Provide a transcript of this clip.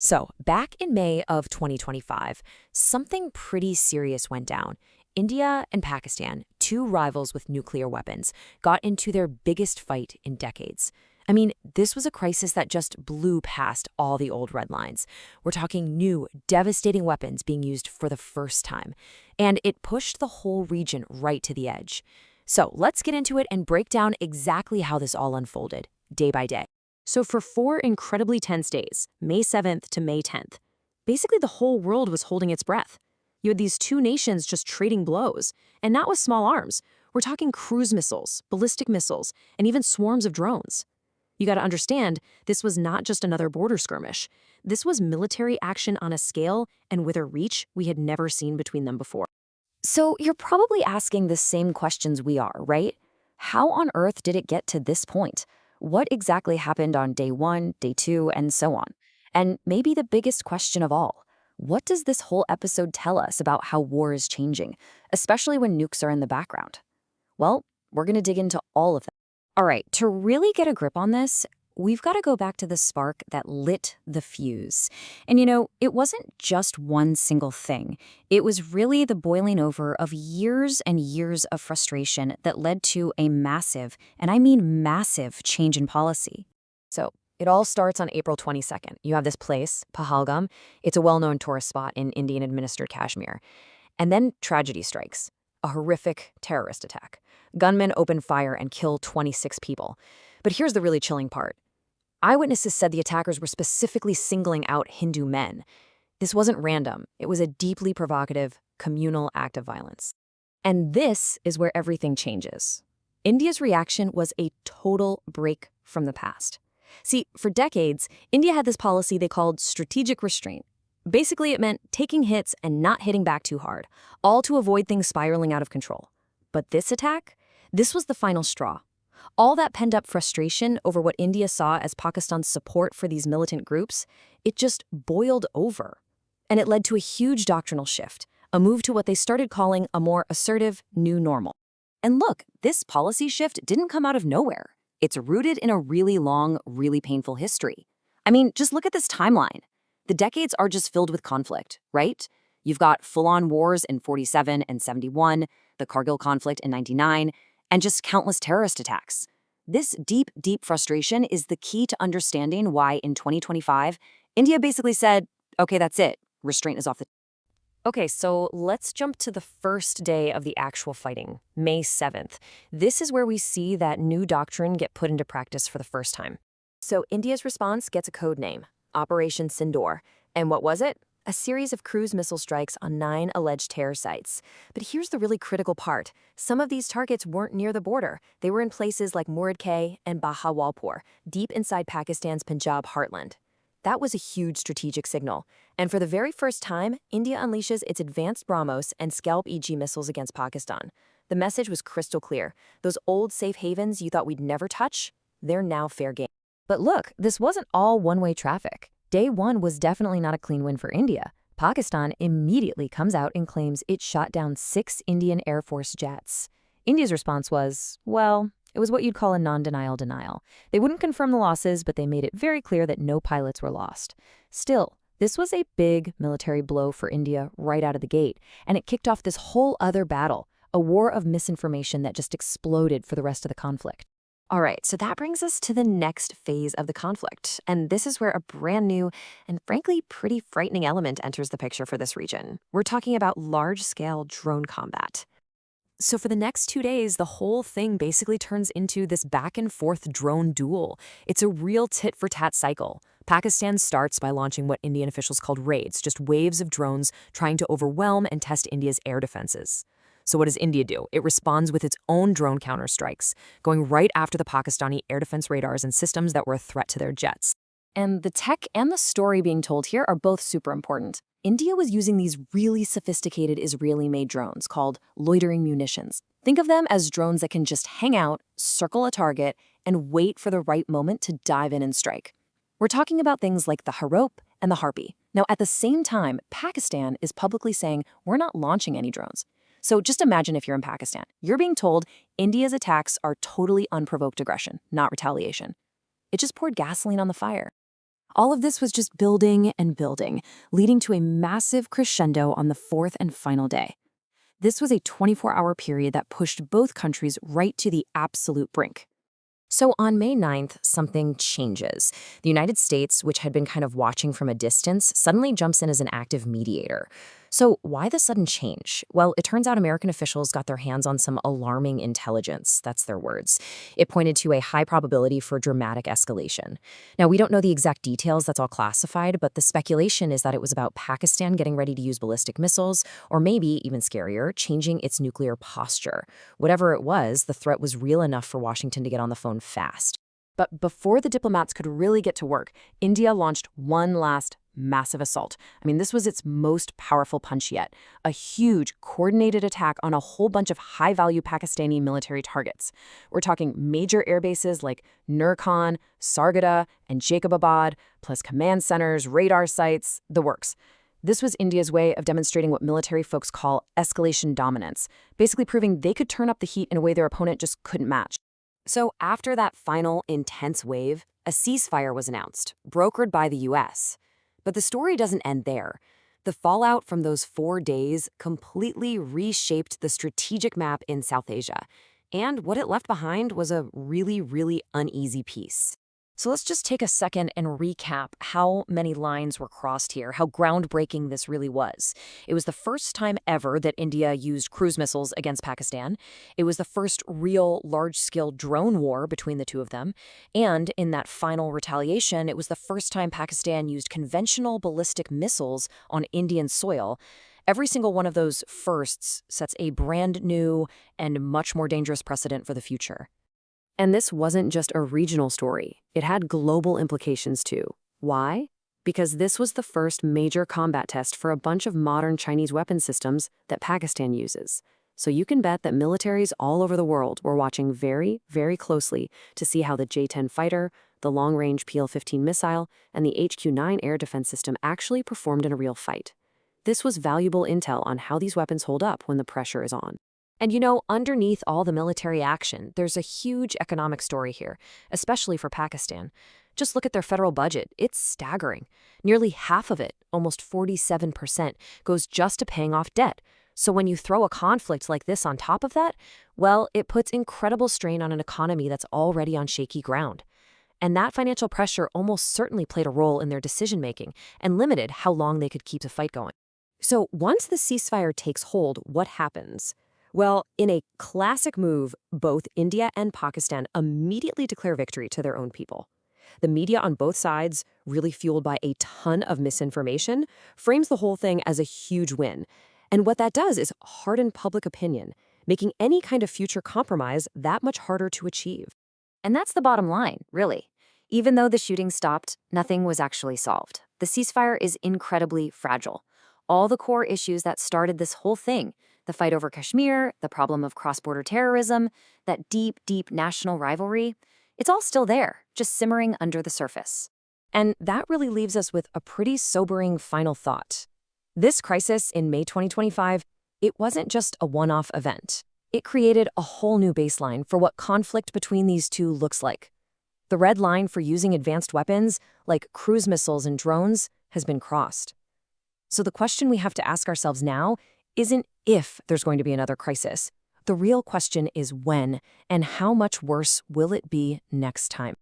So, back in May of 2025, something pretty serious went down. India and Pakistan, two rivals with nuclear weapons, got into their biggest fight in decades. I mean, this was a crisis that just blew past all the old red lines. We're talking new, devastating weapons being used for the first time. And it pushed the whole region right to the edge. So, let's get into it and break down exactly how this all unfolded, day by day. So for 4 incredibly tense days, May 7th to May 10th, basically the whole world was holding its breath. You had these two nations just trading blows, and not with small arms. We're talking cruise missiles, ballistic missiles, and even swarms of drones. You got to understand, this was not just another border skirmish. This was military action on a scale and with a reach we had never seen between them before. So you're probably asking the same questions we are, right? How on earth did it get to this point? What exactly happened on day 1, day 2, and so on? And maybe the biggest question of all, what does this whole episode tell us about how war is changing, especially when nukes are in the background? Well, we're going to dig into all of that. All right, to really get a grip on this, we've got to go back to the spark that lit the fuse. And it wasn't just one single thing. It was really the boiling over of years and years of frustration that led to a massive, and I mean massive, change in policy. So it all starts on April 22nd. You have this place, Pahalgam. It's a well-known tourist spot in Indian-administered Kashmir. And then tragedy strikes, a horrific terrorist attack. Gunmen open fire and kill 26 people. But here's the really chilling part. Eyewitnesses said the attackers were specifically singling out Hindu men. This wasn't random. It was a deeply provocative, communal act of violence. And this is where everything changes. India's reaction was a total break from the past. See, for decades, India had this policy they called strategic restraint. Basically, it meant taking hits and not hitting back too hard, all to avoid things spiraling out of control. But this attack? This was the final straw. All that pent-up frustration over what India saw as Pakistan's support for these militant groups, it just boiled over. And it led to a huge doctrinal shift, a move to what they started calling a more assertive new normal. And look, this policy shift didn't come out of nowhere. It's rooted in a really long, really painful history. I mean, just look at this timeline. The decades are just filled with conflict, right? You've got full-on wars in 47 and 71, the Kargil conflict in 99, and just countless terrorist attacks. This deep, deep frustration is the key to understanding why in 2025, India basically said, okay, that's it. Restraint is off the... Okay, so let's jump to the first day of the actual fighting, May 7th. This is where we see that new doctrine get put into practice for the first time. So India's response gets a code name, Operation Sindoor. And what was it? A series of cruise missile strikes on 9 alleged terror sites. But here's the really critical part. Some of these targets weren't near the border. They were in places like Muradkay and Bahawalpur, deep inside Pakistan's Punjab heartland. That was a huge strategic signal. And for the very first time, India unleashes its advanced BrahMos and Scalp-EG missiles against Pakistan. The message was crystal clear. Those old safe havens you thought we'd never touch, they're now fair game. But look, this wasn't all one-way traffic. Day 1 was definitely not a clean win for India. Pakistan immediately comes out and claims it shot down 6 Indian Air Force jets. India's response was, well, it was what you'd call a non-denial denial. They wouldn't confirm the losses, but they made it very clear that no pilots were lost. Still, this was a big military blow for India right out of the gate, and it kicked off this whole other battle, a war of misinformation that just exploded for the rest of the conflict. All right, so that brings us to the next phase of the conflict, and this is where a brand new and frankly pretty frightening element enters the picture for this region. We're talking about large-scale drone combat. So for the next 2 days, the whole thing basically turns into this back-and-forth drone duel. It's a real tit-for-tat cycle. Pakistan starts by launching what Indian officials called raids, just waves of drones trying to overwhelm and test India's air defenses. So what does India do? It responds with its own drone counterstrikes, going right after the Pakistani air defense radars and systems that were a threat to their jets. And the tech and the story being told here are both super important. India was using these really sophisticated Israeli-made drones called loitering munitions. Think of them as drones that can just hang out, circle a target, and wait for the right moment to dive in and strike. We're talking about things like the Harop and the Harpy. Now, at the same time, Pakistan is publicly saying we're not launching any drones. So just imagine if you're in Pakistan. You're being told India's attacks are totally unprovoked aggression, not retaliation. It just poured gasoline on the fire. All of this was just building and building, leading to a massive crescendo on the fourth and final day. This was a 24-hour period that pushed both countries right to the absolute brink. So on May 9th, something changes. The United States, which had been kind of watching from a distance, suddenly jumps in as an active mediator. So why the sudden change? Well, it turns out American officials got their hands on some alarming intelligence. That's their words. It pointed to a high probability for dramatic escalation. Now, we don't know the exact details, that's all classified, but the speculation is that it was about Pakistan getting ready to use ballistic missiles, or maybe, even scarier, changing its nuclear posture. Whatever it was, the threat was real enough for Washington to get on the phone fast. But before the diplomats could really get to work, India launched one last massive assault. This was its most powerful punch yet. A huge, coordinated attack on a whole bunch of high-value Pakistani military targets. We're talking major air bases like Nurkan, Sargodha, and Jacobabad, plus command centers, radar sites, the works. This was India's way of demonstrating what military folks call escalation dominance, basically proving they could turn up the heat in a way their opponent just couldn't match. So after that final, intense wave, a ceasefire was announced, brokered by the U.S. But the story doesn't end there. The fallout from those 4 days completely reshaped the strategic map in South Asia. And what it left behind was a really, really uneasy piece. So let's just take a second and recap how many lines were crossed here, how groundbreaking this really was. It was the first time ever that India used cruise missiles against Pakistan. It was the first real large-scale drone war between the two of them. And in that final retaliation, it was the first time Pakistan used conventional ballistic missiles on Indian soil. Every single one of those firsts sets a brand new and much more dangerous precedent for the future. And this wasn't just a regional story. It had global implications too. Why? Because this was the first major combat test for a bunch of modern Chinese weapon systems that Pakistan uses. So you can bet that militaries all over the world were watching very, very closely to see how the J-10 fighter, the long-range PL-15 missile, and the HQ-9 air defense system actually performed in a real fight. This was valuable intel on how these weapons hold up when the pressure is on. And underneath all the military action, there's a huge economic story here, especially for Pakistan. Just look at their federal budget. It's staggering. Nearly half of it, almost 47%, goes just to paying off debt. So when you throw a conflict like this on top of that, well, it puts incredible strain on an economy that's already on shaky ground. And that financial pressure almost certainly played a role in their decision-making and limited how long they could keep the fight going. So once the ceasefire takes hold, what happens? Well, in a classic move, both India and Pakistan immediately declare victory to their own people. The media on both sides, really fueled by a ton of misinformation, frames the whole thing as a huge win. And what that does is harden public opinion, making any kind of future compromise that much harder to achieve. And that's the bottom line, really. Even though the shooting stopped, nothing was actually solved. The ceasefire is incredibly fragile. All the core issues that started this whole thing, the fight over Kashmir, the problem of cross-border terrorism, that deep, deep national rivalry, it's all still there, just simmering under the surface. And that really leaves us with a pretty sobering final thought. This crisis in May 2025, it wasn't just a one-off event. It created a whole new baseline for what conflict between these two looks like. The red line for using advanced weapons, like cruise missiles and drones, has been crossed. So the question we have to ask ourselves now isn't if there's going to be another crisis. The real question is when, and how much worse will it be next time?